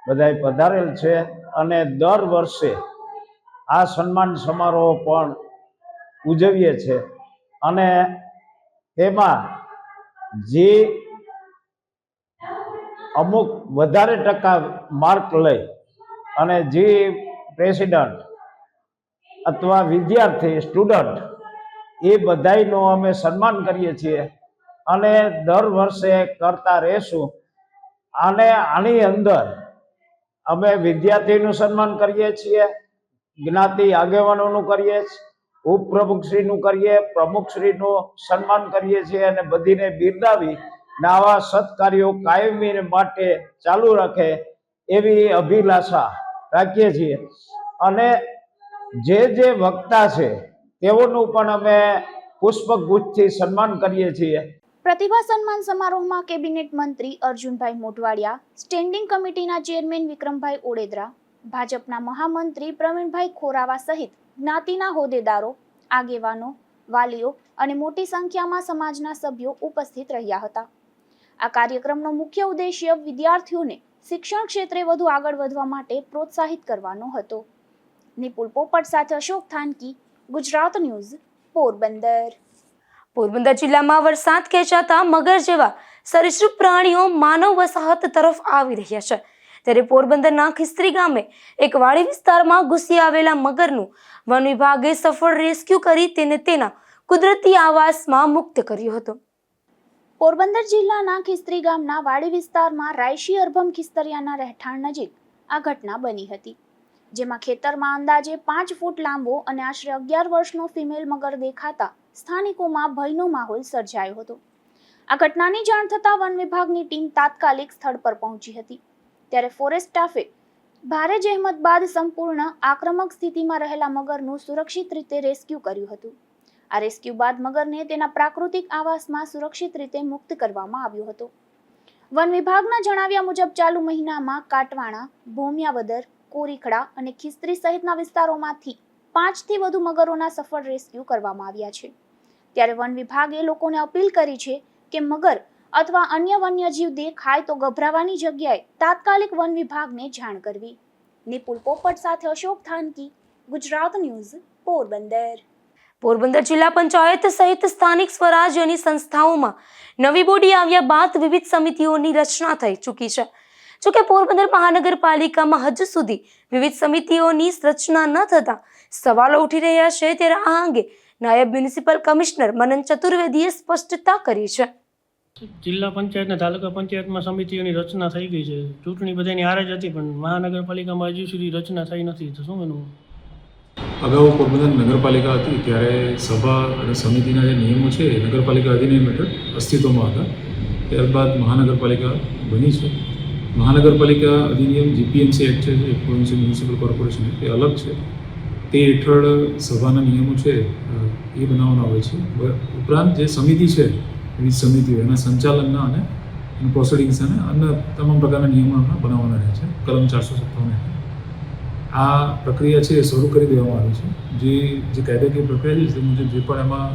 બધાય પધારેલ છે અને દર વર્ષે આ સન્માન સમારોહ પણ ઉજવીએ છીએ અને તેમાં જે અમુક વધારે ટકા માર્ક લઈ અને જે પ્રેસિડન્ટ અથવા વિદ્યાર્થી સ્ટુડન્ટ એ બધાયનું અમે સન્માન કરીએ છીએ અને દર વર્ષે કરતા રહેશું. અને આની અંદર અમે વિદ્યાર્થીનું સન્માન કરીએ છીએ, જ્ઞાતિ આગેવાનોનું કરીએ, ઉપપ્રમુખશ્રીનું કરીએ, પ્રમુખશ્રીનું સન્માન કરીએ છીએ અને બધીને બિરદાવી આવા સત્કાર્યો કાયમી માટે ચાલુ રાખે એવી અભિલાષા રાખીએ છીએ. અને જે વક્તા છે તેઓનું પણ અમે પુષ્પગુચ્છથી સન્માન કરીએ છીએ. પ્રતિભા સન્માન સમારોહમાં કેબિનેટ મંત્રી અર્જુનભાઈ મોઢવાડિયા, સ્ટેન્ડિંગ કમિટીના ચેરમેન વિક્રમભાઈ ઓડેદરા, ભાજપના મહામંત્રી પ્રવીણભાઈ ખોરાવા સહિત જ્ઞાતિના હોદ્દેદારો, આગેવાનો, વાલીઓ અને મોટી સંખ્યામાં સમાજના સભ્યો ઉપસ્થિત રહ્યા હતા. આ કાર્યક્રમનો મુખ્ય ઉદ્દેશ્ય વિદ્યાર્થીઓને શિક્ષણ ક્ષેત્રે વધુ આગળ વધવા માટે પ્રોત્સાહિત કરવાનો હતો. નિપુલ પોપટ સાથે અશોક થાનકી, ગુજરાત ન્યૂઝ, પોરબંદર. પોરબંદર જિલ્લામાં વરસાદ ખેંચાતા મગર જેવા સરીસૃપ પ્રાણીઓ માનવ વસાહત તરફ આવી રહ્યા છે. ત્યારે પોરબંદરના ખિસ્ત્રી ગામે એક વાડી વિસ્તારમાં ઘૂસી આવેલા મગરનું વન વિભાગે સફળ રેસ્ક્યુ કરી તેને તેના કુદરતી આવાસમાં મુક્ત કર્યો હતો. પોરબંદર જિલ્લાના ખિસ્ત્રી ગામના વાડી વિસ્તારમાં રાયશી અરભમ ખિસ્તરિયાના રહેઠાણ નજીક આ ઘટના બની હતી, જેમાં ખેતરમાં અંદાજે 5 ફૂટ લાંબો અને આશરે 11 વર્ષનો ફિમેલ મગર દેખાતા સ્થાનિકોમાં ભયનો માહોલ સર્જાયો હતો. આ ઘટનાની જાણ થતાં વન વિભાગની ટીમ તાત્કાલિક સ્થળ પર પહોંચી હતી. ત્યારે ફોરેસ્ટ સ્ટાફે ભારે જહેમત બાદ સંપૂર્ણ આક્રમક સ્થિતિમાં રહેલા મગરનું સુરક્ષિત રીતે રેસ્ક્યુ કર્યું હતું. આ રેસ્ક્યુ બાદ મગરને તેના પ્રાકૃતિક આવાસમાં સુરક્ષિત રીતે મુક્ત કરવામાં આવ્યો હતો. વન વિભાગના જણાવ્યા મુજબ ચાલુ મહિનામાં કાટવાણા, ભોમિયાવદર, કોરીખડા અને ખિસ્ત્રી સહિતના વિસ્તારોમાંથી 5 થી વધુ મગરોના સફળ રેસ્ક્યુ કરવામાં આવ્યા છે. ત્યારે વન વિભાગે લોકોને અપીલ કરી છે કે મગર અથવા અન્ય વન્યજીવ દેખાય તો ગભરાવાની જગ્યાએ તાત્કાલિક વન વિભાગને જાણ કરવી. નિપુલ પોપટ સાથે અશોક થાનકી, ગુજરાત ન્યૂઝ, પોરબંદર. પોરબંદર જિલ્લા પંચાયત સહિત સ્થાનિક સ્વરાજ્યની સંસ્થાઓમાં નવી બોડી આવ્યા બાદ વિવિધ સમિતિઓની રચના થઈ ચૂકી છે. જોકે પોરબંદર મહાનગરપાલિકામાં હજુ સુધી વિવિધ સમિતિઓની રચના ન થતા સવાલો ઉઠી રહ્યા છે. ત્યારે આ અંગે નાયબ મ્યુનિસિપલ કમિશનર મનન ચતુર્વેદીએ સ્પષ્ટતા કરી છે. જિલ્લા પંચાયત અને તાલુકા પંચાયતમાં સમિતિઓની રચના થઈ ગઈ છે. ચૂંટણી બધાની હારે જ હતી, પણ મહાનગરપાલિકામાં હજુ સુધી રચના થઈ નથી. તો શું એનું? અગાઉ પોરબંદર નગરપાલિકા હતી ત્યારે સભા અને સમિતિના જે નિયમો છે એ નગરપાલિકા અધિનિયમ હેઠળ અસ્તિત્વમાં હતા. ત્યારબાદ મહાનગરપાલિકા બની છે. મહાનગરપાલિકા અધિનિયમ જીપીએમસી એક્ટ છે, પ્રોવિન્શિયલ મ્યુનિસિપલ કોર્પોરેશન એક્ટ, એ અલગ છે. તે હેઠળ સભાના નિયમો છે એ બનાવવાના હોય છે. ઉપરાંત જે સમિતિ છે, વિવિધ સમિતિઓ, એના સંચાલનના અને એનું પ્રોસિડિંગ્સ અને અન્ય તમામ પ્રકારના નિયમો બનાવવાના રહે છે. કલમ 457 આ પ્રક્રિયા છે એ શરૂ કરી દેવામાં આવી છે. જે કાયદાકીય પ્રક્રિયા છે તે મુજબ જે પણ એમાં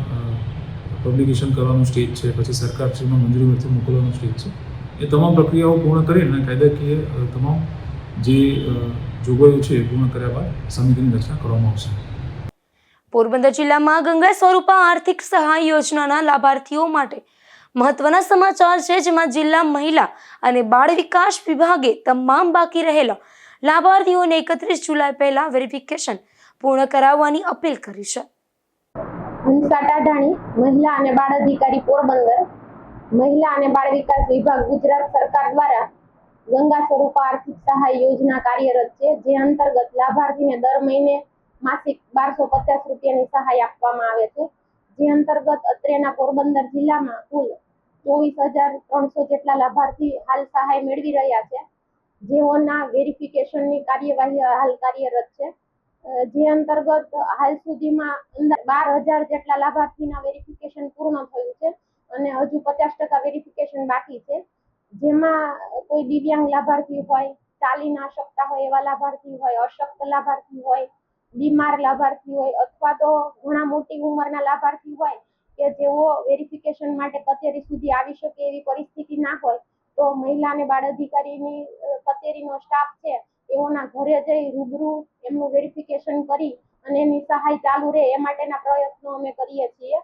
પબ્લિકેશન કરવાનું સ્ટેજ છે, પછી સરકારશ્રીમાં મંજૂરી અર્થે મોકલવાનું સ્ટેજ છે, એ તમામ પ્રક્રિયાઓ પૂર્ણ કરીને કાયદાકીય તમામ જે જોગવાઈઓ છે એ પૂર્ણ કર્યા બાદ સમિતિની રચના કરવામાં આવશે. પોરબંદર જિલ્લામાં ગંગા સ્વરૂપા આર્થિક સહાય યોજનાના લાભાર્થીઓ માટે મહત્વના સમાચાર છે, જેમાં જિલ્લા મહિલા અને બાળ વિકાસ વિભાગે તમામ બાકી રહેલા લાભાર્થીઓને 31 જુલાઈ પહેલા વેરિફિકેશન પૂર્ણ કરાવવાની અપીલ કરી છે. હંસા ટાઢાણી, મહિલા અને બાળ અધિકારી પોરબંદર. મહિલા અને બાળ વિકાસ વિભાગ ગુજરાત સરકાર દ્વારા ગંગા સ્વરૂપ આર્થિક સહાય યોજના કાર્યરત છે, જે અંતર્ગત લાભાર્થીને દર મહિને માસિક 1250 રૂપિયાની સહાય આપવામાં આવે છે. જે અંતર્ગત અત્રેના પોરબંદર જિલ્લામાં કુલ 24,300 જેટલા લાભાર્થી હાલ સહાય મેળવી રહ્યા છે, જેઓના વેરિફિકેશનની કાર્યવાહી હાલ કાર્યરત છે. જે અંતર્ગત હાલ સુધીમાં 12,000 જેટલા લાભાર્થીના વેરિફિકેશન પૂર્ણ થયું છે અને હજુ 50% વેરિફિકેશન બાકી છે. જેમાં કોઈ દિવ્યાંગ લાભાર્થી હોય, ચાલી ના શકતા હોય એવા લાભાર્થી હોય, અશક્ત લાભાર્થી હોય, બીમાર લાભાર્થી હોય અથવા તો ઘણા મોટી ઉંમરના લાભાર્થી હોય કે જેઓ વેરિફિકેશન માટે કચેરી સુધી આવી શકે એવી પરિસ્થિતિ ના હોય, તો મહિલા અને બાળ અધિકારીની કચેરીનો સ્ટાફ છે એઓના ઘરે જઈ રૂબરૂ એમનું વેરિફિકેશન કરી અને એની સહાય ચાલુ રહે એ માટેના પ્રયત્નો અમે કરીએ છીએ.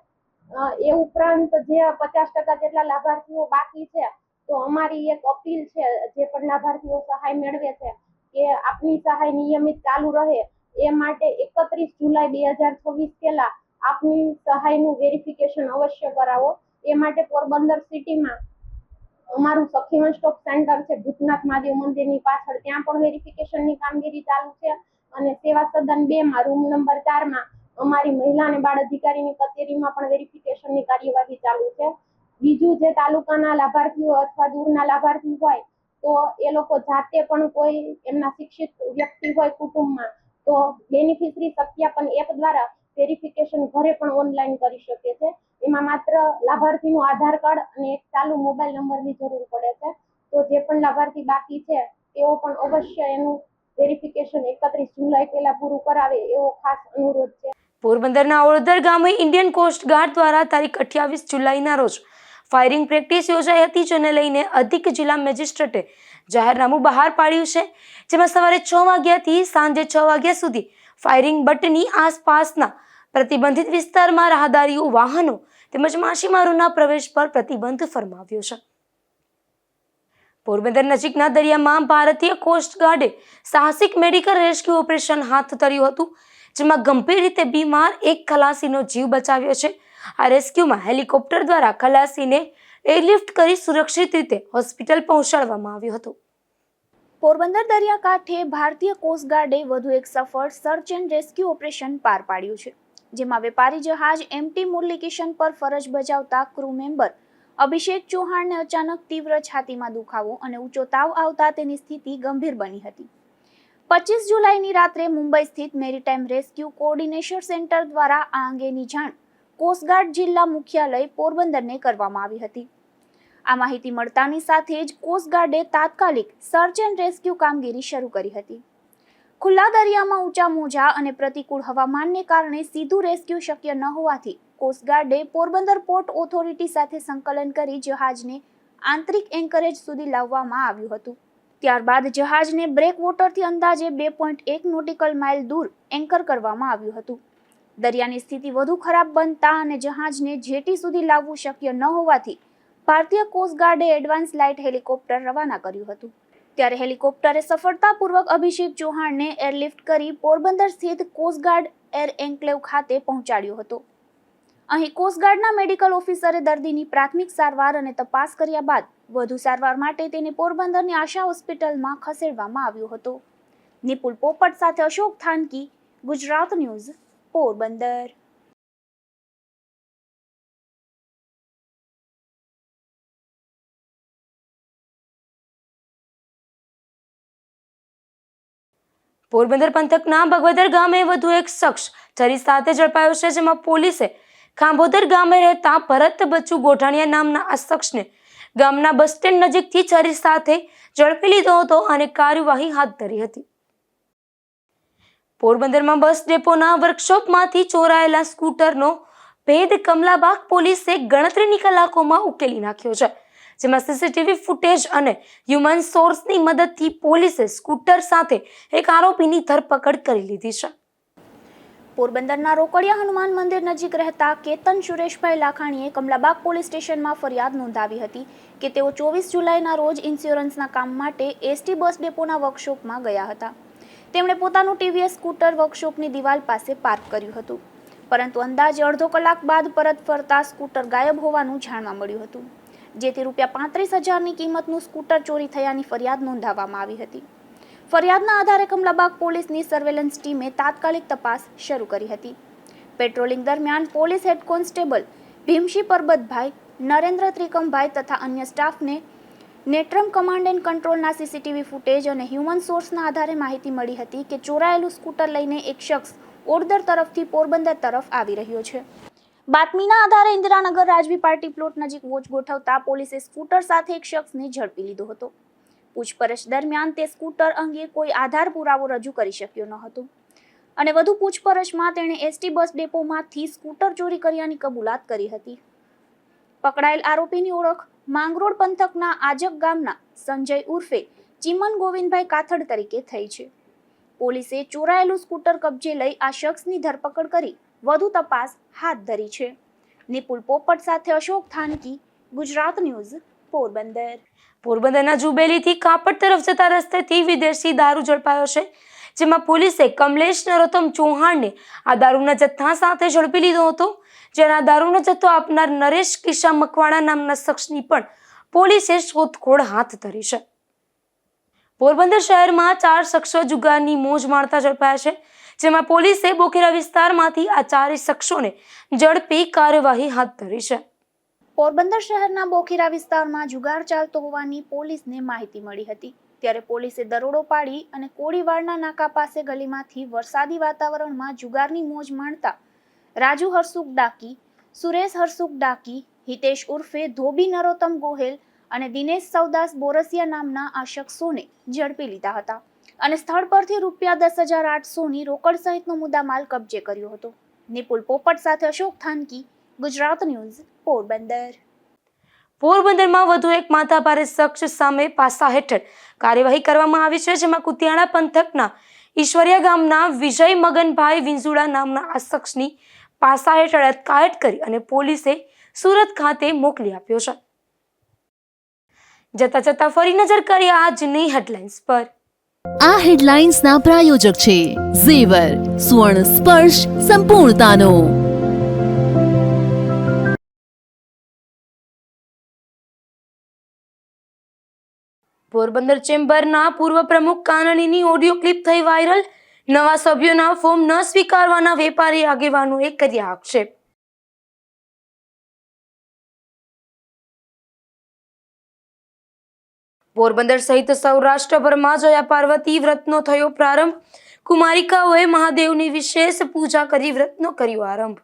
એ ઉપરાંત જે 50% જેટલા લાભાર્થીઓ બાકી છે, તો અમારી એક અપીલ છે જે પણ લાભાર્થીઓ સહાય મેળવે છે કે આપની સહાય નિયમિત ચાલુ રહે એ માટે 31 જુલાઈ 2026 પહેલા આપની સહાયનું વેરિફિકેશન અવશ્ય કરાવો. એ માટે પોરબંદર સિટીમાં અમારું સખી વન સ્ટોપ સેન્ટર છે ભૂતનાથ મહાદેવ મંદિરની પાછળ, ત્યાં પણ વેરિફિકેશનની કામગીરી ચાલુ છે અને સેવા સદન 2 માં રૂમ નંબર 4 માં અમારી મહિલા અને બાળ અધિકારીની કચેરીમાં પણ વેરિફિકેશનની કાર્યવાહી ચાલુ છે. બીજું જે તાલુકાના લાભાર્થીઓ અથવા દૂરના લાભાર્થી હોય તો એ લોકો જાતે પણ કોઈ એમના શિક્ષિત વ્યક્તિ હોય કુટુંબમાં તો બેનિફિશરી સત્યાપન એપ દ્વારા વેરિફિકેશન ઘરે પણ ઓનલાઈન કરી શકે છે. એમાં માત્ર લાભાર્થીનું આધાર કાર્ડ અને એક ચાલુ મોબાઈલ નંબરની જરૂર પડે છે. તો જે પણ લાભાર્થી બાકી છે તેઓ પણ અવશ્ય એનું વેરિફિકેશન 31 જુલાઈ પહેલા પૂરું કરાવે એવો ખાસ અનુરોધ છે. પોરબંદરના ઓળધર ગામે ઇન્ડિયન કોસ્ટ ગાર્ડ દ્વારા તારીખ 28 જુલાઈના રોજ ફાયરિંગ પ્રેક્ટિસ યોજાઈ હતી, જેને લઈને અધિક જિલ્લા મેજિસ્ટ્રેટે જાહેરનામું બહાર પાડ્યું છે, જેમાં સવારે 6 વાગ્યાથી સાંજે 6 વાગ્યા સુધી ફાયરિંગ બટની આસપાસના પ્રતિબંધિત વિસ્તારમાં રાહદારીઓ, વાહનો તેમજ માછીમારોના પ્રવેશ પર પ્રતિબંધ ફરમાવ્યો છે. પોરબંદર નજીકના દરિયામાં ભારતીય કોસ્ટ ગાર્ડે સાહસિક મેડિકલ રેસ્ક્યુ ઓપરેશન હાથ ધર્યું હતું, જેમાં ગંભીર રીતે બીમાર એક ખલાસીનો જીવ બચાવ્યો છે. આ રેસ્ક્યુમાં હેલિકોપ્ટર દ્વારા ખલાસીને એરલિફ્ટ કરી સુરક્ષિત રીતે હોસ્પિટલ પહોંચાડવામાં આવ્યું હતું. પોરબંદર દરિયાકાંઠે ભારતીય કોસ્ટગાર્ડે વધુ એક સફળ સર્ચ એન્ડ રેસ્ક્યુ ઓપરેશન પાર પાડ્યું છે, જેમાં વેપારી જહાજ MT મુરલી કિશન પર ફરજ બજાવતા ક્રૂ મેમ્બર અભિષેક ચૌહાણને અચાનક તીવ્ર છાતીમાં દુખાવો અને ઊંચો તાવ આવતા તેની સ્થિતિ ગંભીર બની હતી. 25 જુલાઈની રાત્રે મુંબઈ સ્થિત મેરીટાઈમ રેસ્ક્યુ કોઓર્ડિનેશન સેન્ટર દ્વારા આ અંગેની જાણ કોસ્ટગાર્ડ જિલ્લા મુખ્યાલય પોરબંદરને કરવામાં આવી હતી. આ માહિતી મળતાની સાથે જ કોસ્ટગાર્ડે તાત્કાલિક સર્ચ એન્ડ રેસ્ક્યુ કામગીરી શરૂ કરી હતી. ખુલ્લા દરિયામાં ઊંચા મોજા અને પ્રતિકૂળ હવામાનને કારણે સીધું રેસ્ક્યુ શક્ય ન હોવાથી કોસ્ટગાર્ડે પોરબંદર પોર્ટ ઓથોરિટી સાથે સંકલન કરી જહાજને આંતરિક એન્કરેજ સુધી લાવવામાં આવ્યું હતું. ત્યારબાદ જહાજને બ્રેક વોટરથી અંદાજે 2.1 નોટિકલ માઇલ દૂર એન્કર કરવામાં આવ્યું હતું. દરિયાની સ્થિતિ વધુ ખરાબ બનતા અને જહાજને જેટી સુધી લાવવું શક્ય ન હોવાથી ભારતીય કોસ્ટગાર્ડે એડવાન્સ લાઇટ હેલિકોપ્ટર રવાના કર્યું હતું. ત્યારે હેલિકોપ્ટરે સફળતાપૂર્વક અભિષેક ચૌહાણને એરલિફ્ટ કરી પોરબંદર સ્થિત કોસ્ટગાર્ડ એર એન્કલેવ ખાતે પહોંચાડ્યો હતો. અહીં કોસ્ટગાર્ડના મેડિકલ ઓફિસરે દર્દીની પ્રાથમિક સારવાર અને તપાસ કર્યા બાદ વધુ સારવાર માટે તેને પોરબંદરની આશા હોસ્પિટલમાં ખસેડવામાં આવ્યો હતો. નિપુલ પોપટ સાથે અશોક થાનકી, ગુજરાત ન્યૂઝ, પોરબંદર. પોરબંદર પંથકના ભગવદર ગામે વધુ એક શખ્સ છરી સાથે ઝડપાયો છે, જેમાં પોલીસે ખાંભોદર ગામે રહેતા ભરત બચ્ચુ ગોઠાણીયા નામના આ શખ્સને ગામના બસ સ્ટેન્ડ નજીકથી છરી સાથે ઝડપી લીધો હતો અને કાર્યવાહી હાથ ધરી હતી. પોરબંદરમાં બસ ડેપોના વર્કશોપમાંથી ચોરાયેલા સ્કૂટરનો ભેદ કમલાબાગ પોલીસે ગણતરીની કલાકોમાં ઉકેલી નાખ્યો છે, જેમાં સીસીટીવી ફૂટેજ અને હ્યુમન સોર્સની મદદથી પોલીસે સ્કૂટર સાથે એક આરોપીની ધરપકડ કરી લીધી છે. પોરબંદરના રોકડિયા હનુમાન મંદિર નજીક રહેતા કેતન સુરેશભાઈ લાખાણીએ કમલાબાગ પોલીસ સ્ટેશનમાં ફરિયાદ નોંધાવી હતી કે તેઓ 24 જુલાઈના રોજ ઇન્સ્યોરન્સના કામ માટે એસટી બસ ડેપોના વર્કશોપમાં ગયા હતા. તેમણે પોતાનું TVS સ્કૂટર વર્કશોપની દિવાલ પાસે પાર્ક કર્યું હતું. પરંતુ અંદાજે અડધો કલાક બાદ પરત ફરતા સ્કૂટર ગાયબ હોવાનું જાણવા મળ્યું હતું, જેથી ₹35,000ની કિંમતનું સ્કૂટર ચોરી થયાની ફરિયાદ નોંધાવવામાં આવી હતી. ફરિયાદના આધારે કમલાબાગ પોલીસની સર્વેલન્સ ટીમે તાત્કાલિક તપાસ શરૂ કરી હતી. પેટ્રોલિંગ દરમિયાન police head constable Bhimshi Parbatbhai, Narendra Trikambhai તથા અન્ય સ્ટાફને નેટ્રમ કમાન્ડ એન્ડ કંટ્રોલના સીસીટીવી ફૂટેજ અને હ્યુમન સોર્સના આધારે માહિતી મળી હતી કે ચોરાયેલું સ્કૂટર લઈને એક શખ્સ ઓડદર તરફથી પોરબંદર તરફ આવી રહ્યો છે. બાતમીના આધારે ઇન્દિરાનગર રાજવી પાર્ટી પ્લોટ નજીક વોચ ગોઠવતા પોલીસે સ્કૂટર સાથે એક શખ્સને ઝડપી લીધો હતો. પૂછપરછ દરમિયાન તે સ્કૂટર અંગે કોઈ આધાર પુરાવો રજૂ કરી શક્યો ન હતો અને વધુ પૂછપરછમાં તેણે એસટી બસ ડેપોમાંથી સ્કૂટર ચોરી કર્યાની કબૂલાત કરી હતી. પકડાયેલ આરોપીની ઓળખ માંગરોળ પંથકના આજક ગામના સંજય ઉર્ફે ચીમન ગોવિંદભાઈ કાથડ તરીકે થઈ છે. પોલીસે ચોરાયેલું સ્કૂટર કબજે લઈ આ શખ્સની ધરપકડ કરી વધુ તપાસ હાથ ધરી છે. નિપુલ પોપટ સાથે અશોક થાનકી, ગુજરાત ન્યૂઝ, પોરબંદર. પોરબંદરના જુબેલીથી કાપડ તરફ જતા રસ્તેથી વિદેશી દારૂ ઝડપાયો છે, જેમાં પોલીસે કમલેશ નરોત્તમ ચૌહાણને આ દારૂના જથ્થા સાથે ઝડપી લીધો હતો. જેના દારૂનો જથ્થો આપનાર નરેશ કિશા મકવાણા નામના શખ્સની પણ પોલીસે શોધખોળ હાથ ધરી છે. પોરબંદર શહેરમાં 4 શખ્સો જુગારની મોજ માણતા ઝડપાયા છે, જેમાં પોલીસે બોખીરા વિસ્તારમાંથી આ 4 શખ્સોને ઝડપી કાર્યવાહી હાથ ધરી છે. પોરબંદર શહેરના બોખીરા વિસ્તારમાં જુગાર ચાલતો હોવાની પોલીસને માહિતી મળી હતી, ત્યારે પોલીસે દરોડો પાડી અને કોળીવાડના નાકા પાસે ગલીમાંથી વરસાદી વાતાવરણમાં જુગારની મોજ માણતા રાજુ હરસુખ ડાકી, સુરેશ હરસુખ ડાકી, હિતેશ ઉર્ફે ધોબી નરોત્તમ ગોહેલ અને દિનેશ સૌદાસ બોરસિયા નામના આ શખ્સોને ઝડપી લીધા હતા અને સ્થળ પરથી ₹10,800ની રોકડ સહિતનો મુદ્દામાલ કબજે કર્યો હતો. નિપુલ પોપટ સાથે અશોક થાનકી, ગુજરાત ન્યૂઝ, પોરબંદર. પોરબંદરમાં વધુ એક માથાભારે શખ્સ સામે પાસા હેઠળ કાર્યવાહી કરવામાં આવી છે, જેમાં કુતિયાણા પંથકના ઈશ્વરિયા ગામના વિજય મગનભાઈ વિંજુડા નામના આ શખ્સની પાસા હેઠળ અટકાયત કરી અને પોલીસે સુરત ખાતે મોકલી આપ્યો છે. જતા જતા ફરી નજર કરીએ આજની હેડલાઇન્સ પર. આ હેડલાઇન્સના પ્રાયોજક છે ઝેવર, સ્વર્ણ સ્પર્શ સંપૂર્ણતાનો. પોરબંદર ચેમ્બરના પૂર્વ પ્રમુખ કાનાણીની ઓડિયો ક્લિપ થઈ વાયરલ. નવા સભ્યોના ફોર્મ ન સ્વીકારવાના વેપારી આગેવાનોએ કર્યા આક્ષેપ. પોરબંદર સહિત સૌરાષ્ટ્રભરમાં જયા પાર્વતી વ્રતનો થયો પ્રારંભ. કુમારિકાઓએ મહાદેવની વિશેષ પૂજા કરી વ્રતનો કર્યો આરંભ.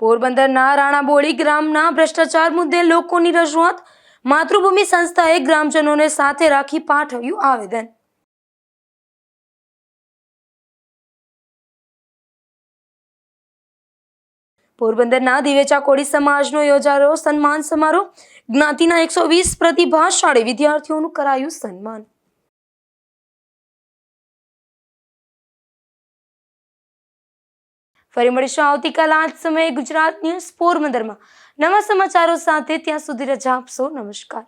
પોરબંદરના રાણાબોળી ગ્રામના ભ્રષ્ટાચાર મુદ્દે લોકોની રજૂઆત. માતૃભૂમિ સંસ્થાએ ગ્રામજનોને સાથે રાખી પાઠવ્યું આવેદન. પોરબંદરના દિવેચા કોળી સમાજનો યોજાયો સન્માન સમારોહ. જ્ઞાતિના 120 પ્રતિભાશાળી વિદ્યાર્થીઓનું કરાયું સન્માન. ફરી મળીશું આવતીકાલ આ જ સમયે ગુજરાત ન્યૂઝ પોરબંદરમાં નવા સમાચારો સાથે. ત્યાં સુધી રજા આપશો. નમસ્કાર.